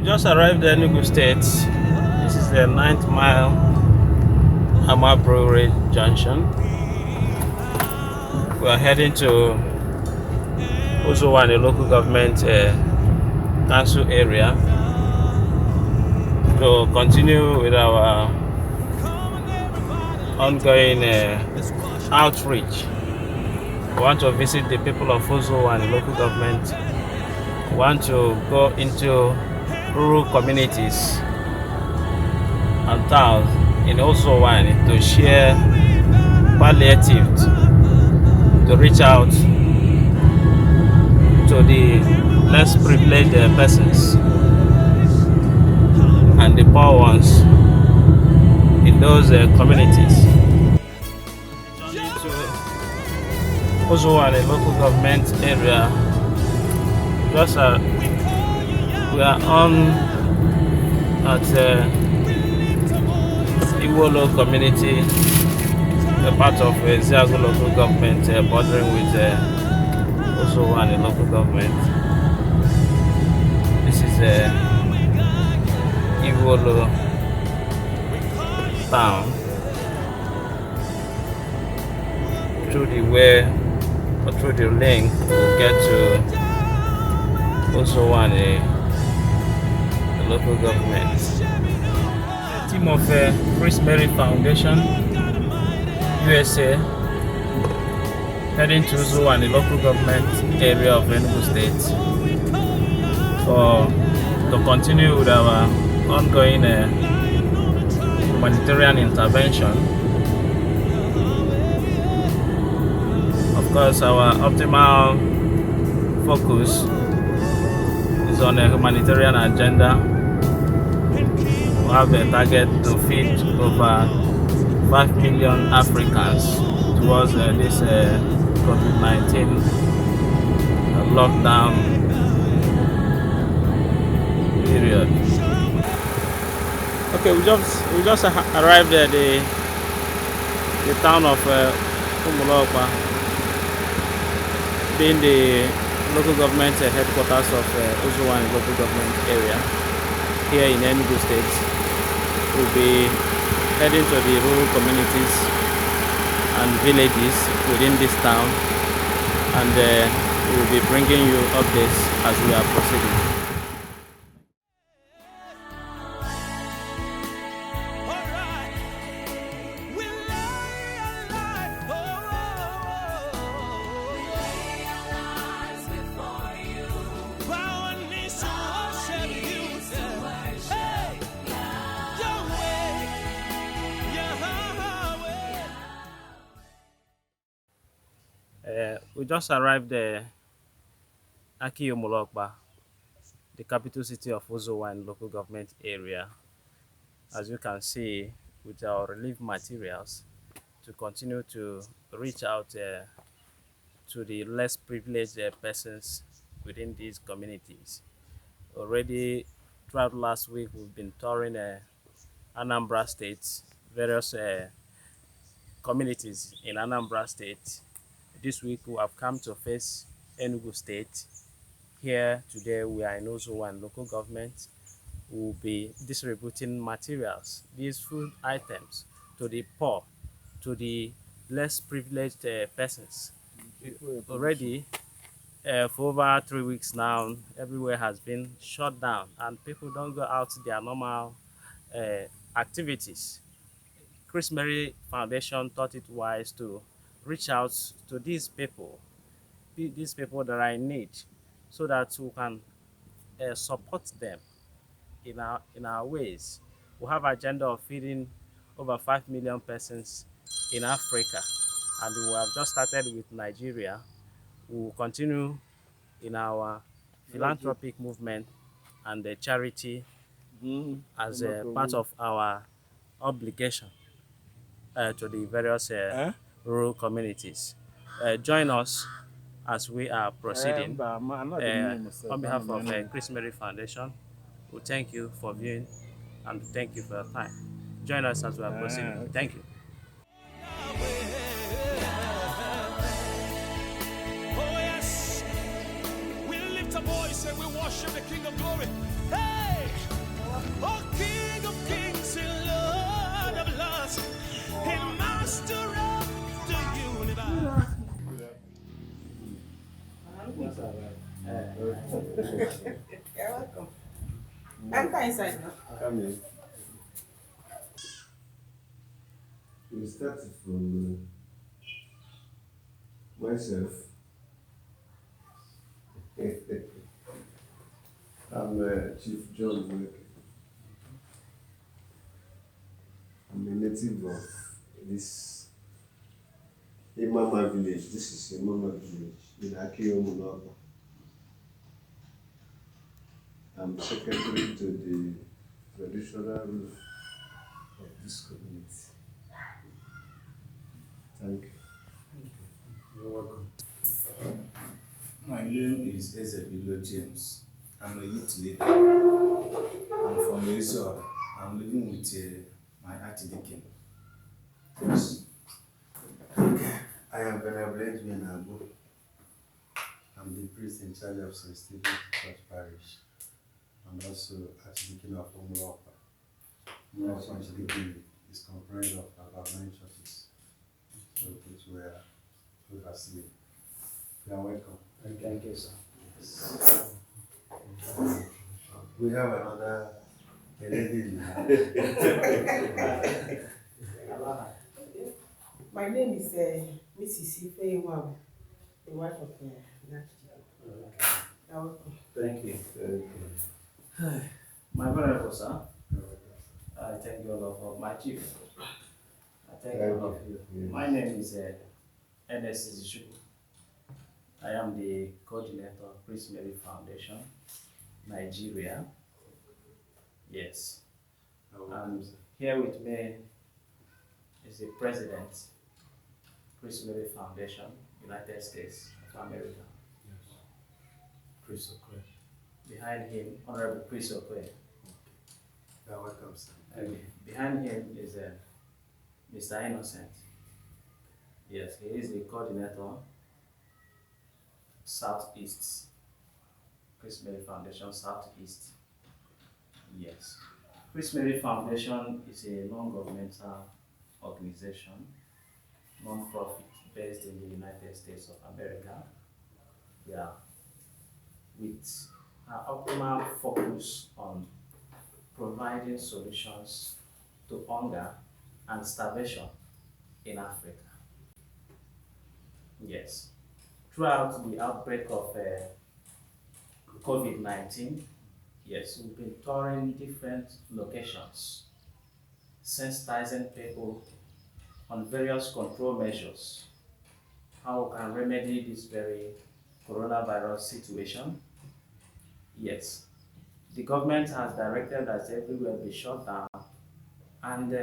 We just arrived at Enugu State. This is the 9th mile Amabro Junction. We are heading to Uzo Uwani local government council area to continue with our ongoing outreach. We want to visit the people of Uzo Uwani local government. We want to go into rural communities and towns in Uzo Uwani to share palliative, to reach out to the less privileged persons and the poor ones in those communities. To Uzo Uwani local government area, just we are on at Iwolo community, a part of Ziago local government, bordering with Uzo Uwani local government. This is Iwolo town. Through the way or through the link, we'll get to Uzo Uwani local government. The team of Chrismary Foundation, USA, heading to Uzo Uwani local government area of Enugu State to continue with our ongoing humanitarian intervention. Of course, our optimal focus is on a humanitarian agenda. We have a target to feed over 5 million Africans towards this COVID-19 lockdown period. Okay, we just arrived at the town of Umulokwa, being the local government headquarters of Uzo Uwani local government area here in Enugu State. We'll be heading to the rural communities and villages within this town, and we'll be bringing you updates as we are proceeding. We just arrived at Akiyomulokpa, the capital city of Uzo Uwani local government area. As you can see, with our relief materials to continue to reach out to the less privileged persons within these communities. Already throughout last week, we've been touring Anambra State, various communities in Anambra State. This week we have come to face Enugu State. Here today we are in Uzo Uwani local government. We will be distributing materials, these food items, to the poor, to the less privileged persons. Already for over 3 weeks now, everywhere has been shut down and people don't go out to their normal activities. Chrismary Foundation thought it wise to reach out to these people that are in need, so that we can support them in our ways. We have an agenda of feeding over 5 million persons in Africa, and we have just started with Nigeria. We will continue in our philanthropic movement and the charity as a part of our obligation to the various rural communities. Join us as we are proceeding. On behalf of Chrismary Foundation, we thank you for viewing and thank you for your time. Join us as we are proceeding. Thank you. We lift a voice and we worship the King of Glory. Hey! Enter inside now. Come in. We started from myself. I'm Chief John Wake. I'm a native of this Imama village. This is Imama village in Akiyomunapa. I'm secretary to the traditional rule of this community. Thank you. You're welcome. My name is Ezebilo James. I'm a youth leader. I'm from Uzo. I'm living with my archdeacon. Yes. I am Venerable Edwin Abu. I'm the priest in charge of St. Stephen's Church Parish. I'm also archdeacon of Umulopa. Umulopa archdeacon is comprised of about 9 churches, so which were overseen. You are welcome. Thank you, sir. We have another lady. My name is Mrs. Ife Iwabu, the wife of Nachi. You're welcome. Thank you. Thank you. My brother, sir, I thank you all of my chief. I thank all of you. Yes. My name is Ernest Izishu. I am the coordinator of Chrismary Foundation, Nigeria. Yes. And here with me is the president, Chrismary Foundation, United States of America. Yes. Chris Okwe. Behind him, Honorable Chris Okwe. You are welcome, sir. And behind him is Mr. Innocent. Yes, he is the coordinator, Southeast, Chrismary Foundation Southeast. Yes. Chrismary Foundation is a non-governmental organization, non-profit based in the United States of America. Yeah. With our optimal focus on providing solutions to hunger and starvation in Africa. Yes. Throughout the outbreak of COVID-19, yes, we've been touring different locations, sensitizing people on various control measures, how we can remedy this very coronavirus situation. Yes, the government has directed that everywhere be shut down, and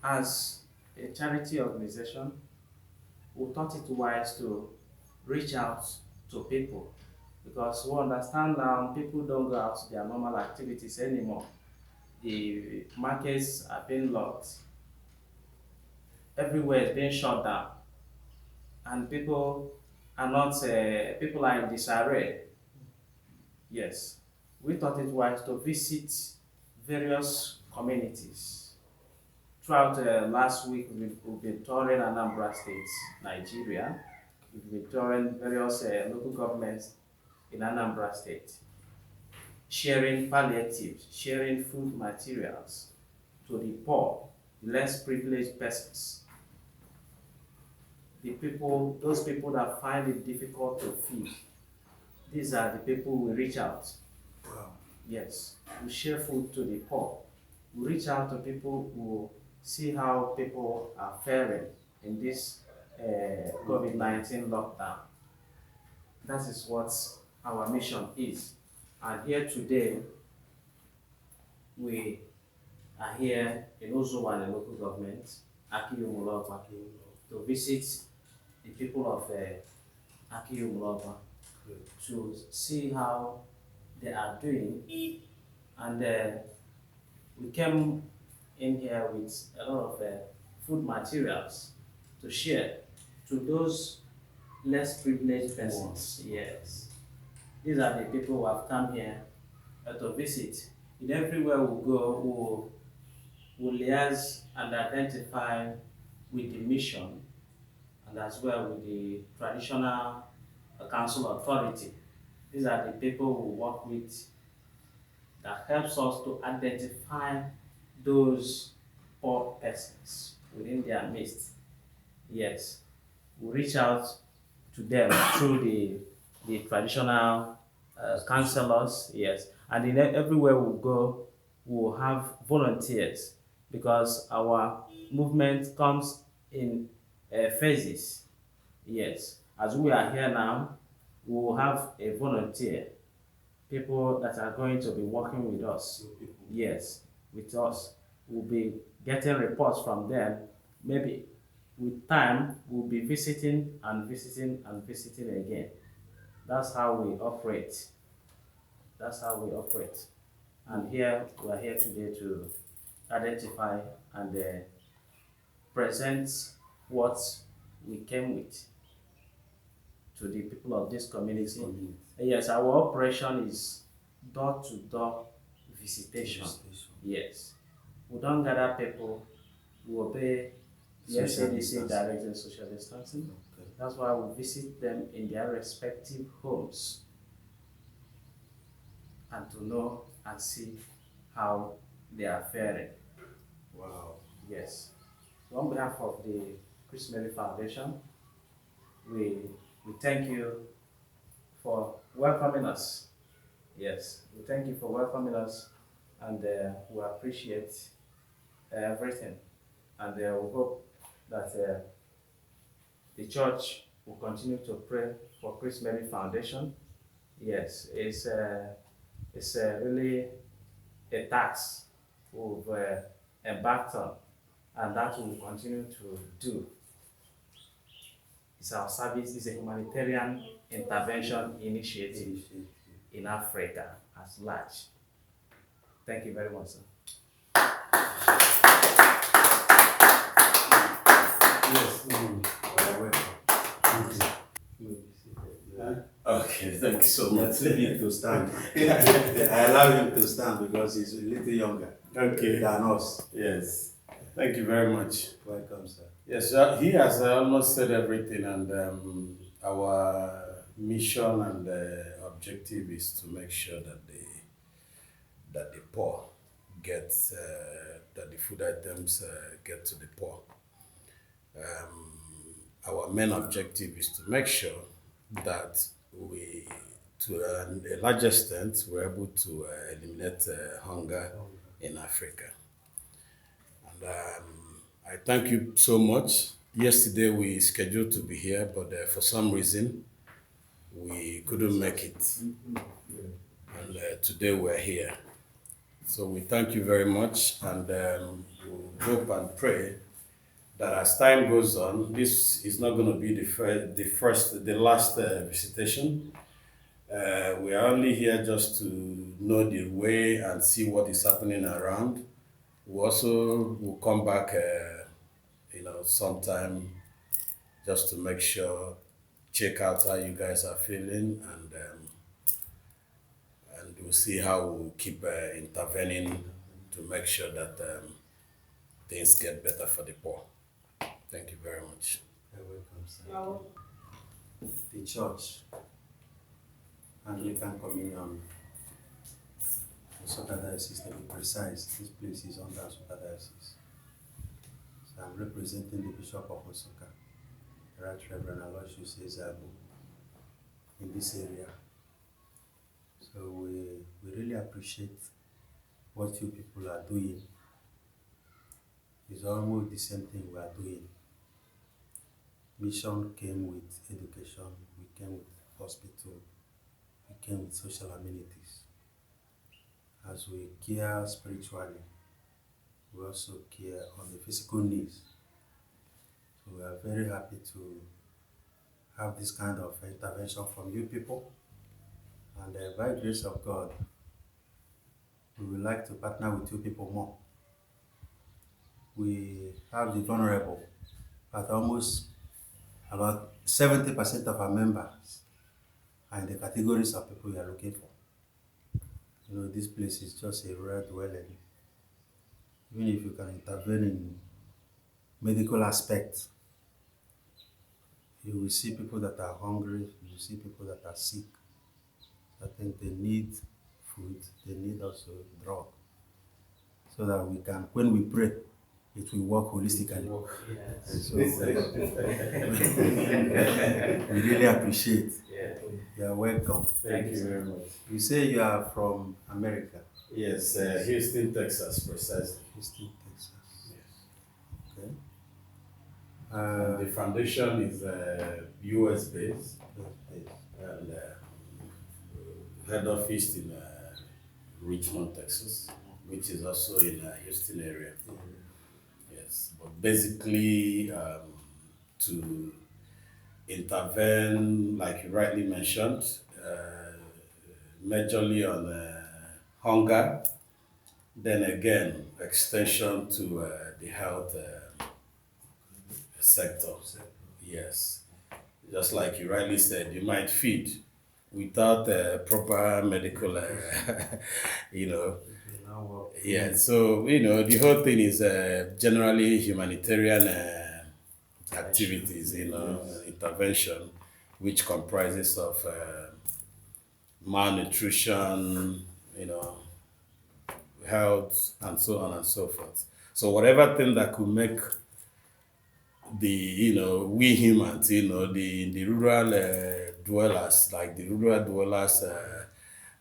as a charity organization, we thought it wise to reach out to people, because we understand now people don't go out to their normal activities anymore. The markets are being locked, everywhere is being shut down, and people are not, people are in disarray. Yes, we thought it wise to visit various communities. Throughout last week, we've been touring Anambra State, Nigeria. We've been touring various local governments in Anambra State, sharing palliatives, sharing food materials to the poor, less privileged persons, the people, those people that find it difficult to feed. These are the people we reach out. Wow. Yes, we share food to the poor. We reach out to people who see how people are faring in this COVID-19 lockdown. That is what our mission is. And here today, we are here in Uzo Uwani local government, Akiyomulapa, to visit the people of Akiyomulapa to see how they are doing. And we came in here with a lot of food materials to share to those less privileged persons. Yes. These are the people who have come here to visit. In everywhere we go, we'll liaise and identify with the mission, and as well with the traditional council authority. These are the people we work with that helps us to identify those poor persons within their midst. Yes, we reach out to them through the traditional counselors. Yes, and in everywhere we go, we will have volunteers because our movement comes in phases. Yes, as we are here now, we will have a volunteer, people that are going to be working with us. Yes, with us. We'll be getting reports from them. Maybe with time, we'll be visiting and visiting and visiting again. That's how we operate. That's how we operate. And here, we are here today to identify and present what we came with to the people of this community. Yes, our operation is door to door visitation. Yes, we don't gather people, we obey the SADC directing social distancing. Okay. That's why we visit them in their respective homes and to know and see how they are faring. Wow. Yes. So on behalf of the Chrismary Foundation, we, we thank you for welcoming us. Yes, we thank you for welcoming us, and we appreciate everything. And we hope that the church will continue to pray for Chrismary Foundation. Yes, it's really a task we've embarked on, and that we will continue to do. It's our service, it's a humanitarian intervention initiative in Africa as large. Thank you very much, sir. Yes. Okay, thank you so much. Let him to stand. I allow him to stand because he's a little younger Okay. than us. Yes. Thank you very much. Welcome, sir. Yes, he has almost said everything, and our mission and objective is to make sure that the poor get that the food items get to the poor. Our main objective is to make sure that we, to a large extent, we're able to eliminate hunger in Africa. And I thank you so much. Yesterday we scheduled to be here, but for some reason we couldn't make it. And today we're here. So we thank you very much, and we hope and pray that as time goes on, this is not going to be the last visitation. We are only here just to know the way and see what is happening around. We also will come back, sometime just to make sure, check out how you guys are feeling, and we'll see how we'll keep intervening to make sure that things get better for the poor. Thank you very much. You're welcome, sir. Now, The church, Anglican Communion, Nsukka Diocese, to be precise, this place is under Nsukka Diocese. So I'm representing the Bishop of Nsukka, Right Reverend Aloysius Ezeabu, in this area. So we really appreciate what you people are doing. It's almost the same thing we are doing. Mission came with education, we came with hospital, we came with social amenities. As we care spiritually, we also care on the physical needs. So we are very happy to have this kind of intervention from you people. And by the grace of God, we would like to partner with you people more. We have the vulnerable, but almost about 70% of our members are in the categories of people we are looking for. You know, this place is just a rural dwelling. Even if you can intervene in medical aspects, you will see people that are hungry, you will see people that are sick. I think they need food, they need also drug. So that we can, when we pray, it will work holistically. And so we really appreciate. You are welcome. Thank you very much. You say you are from America. Yes, Houston, Texas, precisely. Houston, Texas. Yes. Okay. And the foundation is US based, Okay. and head office in Richmond, Texas, which is also in Houston area. Yes, but basically to intervene, like you rightly mentioned, majorly on hunger, then again extension to the health sector. Yes, just like you rightly said, you might feed without proper medical, you know. Yeah, so the whole thing is generally humanitarian activities, intervention, which comprises of malnutrition, health, and so on and so forth. So whatever thing that could make we humans, the rural dwellers, like the rural dwellers,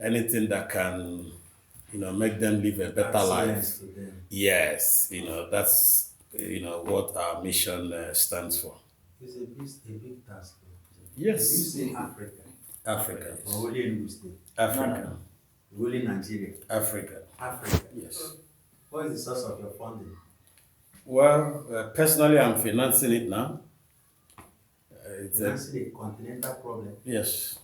anything that can, make them live a better life. Yes, that's, what our mission stands for. It's a big task. Yes. You say Africa. Africa. Or only Enugu State. Africa. Only Nigeria. Africa. Africa. Yes. What is the source of your funding? Well, personally, I'm financing it now. It's Financing a continental problem. yes.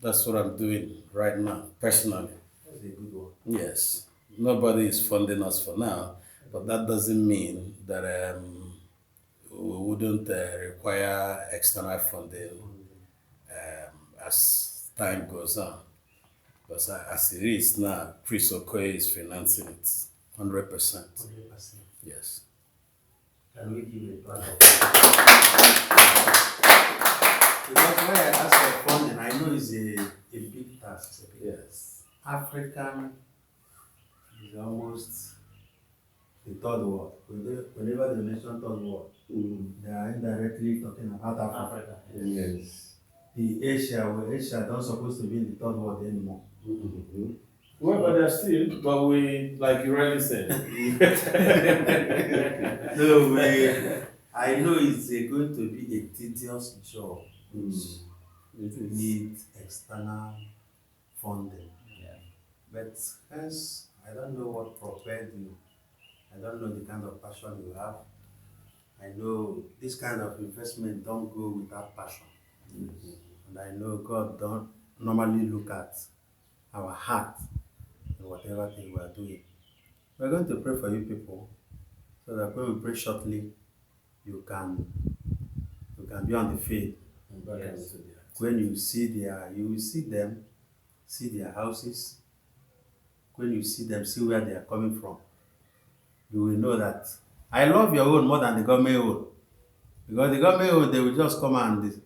That's what I'm doing right now, personally. That's a good one. Yes. Nobody is funding us for now, but that doesn't mean that we wouldn't require external funding as time goes on. But as it is now, Chris Okoye is financing it 100%. 100%. Yes. Can we give a clap? Because when I ask for funding, I know it's a big task. Yes. African is almost the third world. Whenever they mention third world, they are indirectly talking about Africa. Yes. The Asia don't supposed to be in the third world anymore. Well, but they're still, but we, like you rightly said. No way. I know it's going to be a tedious job. It needs external funding. Yeah. But hence, I don't know what propelled you. I don't know the kind of passion you have. I know this kind of investment don't go without passion. And I know God don't normally look at our heart in whatever thing we are doing. We're going to pray for you people so that when we pray shortly, you can be on the field. Yes. When you will see them, see their houses. When you see them, see where they are coming from. You will know that I love your own more than the government own. Because the government own, they will just come and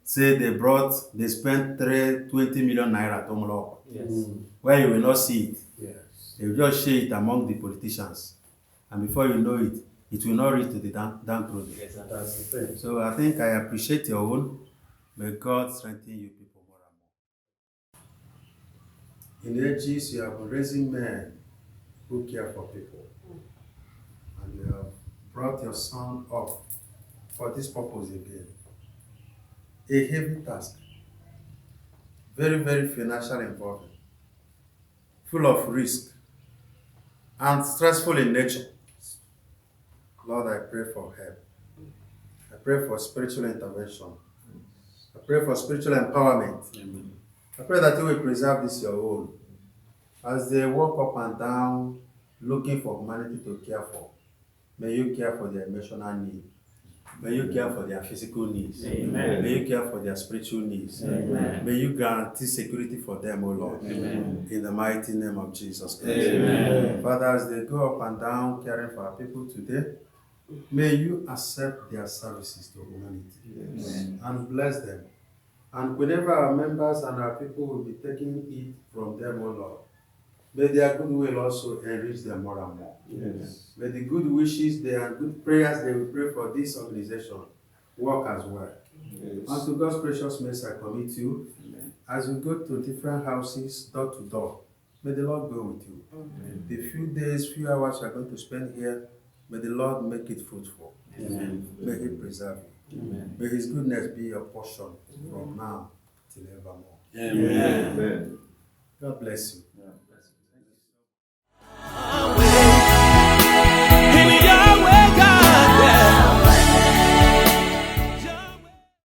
say they spent 20 million naira to Omoloko. Yes. Where you will not see it. Yes. They will just share it among the politicians. And before you know it, it will not reach to the downtrodden. Yes, that's the thing. So I think I appreciate your own. May God strengthen you people more and more. In ages, you have been raising men who care for people. And you have brought your son up for this purpose again. A heavy task. Very, very financial involvement. Full of risk. And stressful in nature. Lord, I pray for help. I pray for spiritual intervention. I pray for spiritual empowerment. Amen. I pray that you will preserve this your own. As they walk up and down looking for humanity to care for, may you care for their emotional needs. May you care for their physical needs. Amen. May you care for their spiritual needs. Amen. May you guarantee security for them, O Lord. Amen. In the mighty name of Jesus Christ. Amen. Father, as they go up and down caring for our people today, may you accept their services to humanity. Yes. And bless them. And whenever our members and our people will be taking it from them, O Lord, may their goodwill also enrich them more and more. Yes. May the good wishes and good prayers they will pray for this organization work as well. Yes. Unto God's precious mercy I commit you. Amen. As you go to different houses, door to door, may the Lord go with you. Amen. The few days, few hours you are going to spend here, may the Lord make it fruitful. Amen. May He preserve you. Amen. May His goodness be your portion from now till evermore. Amen. God bless you.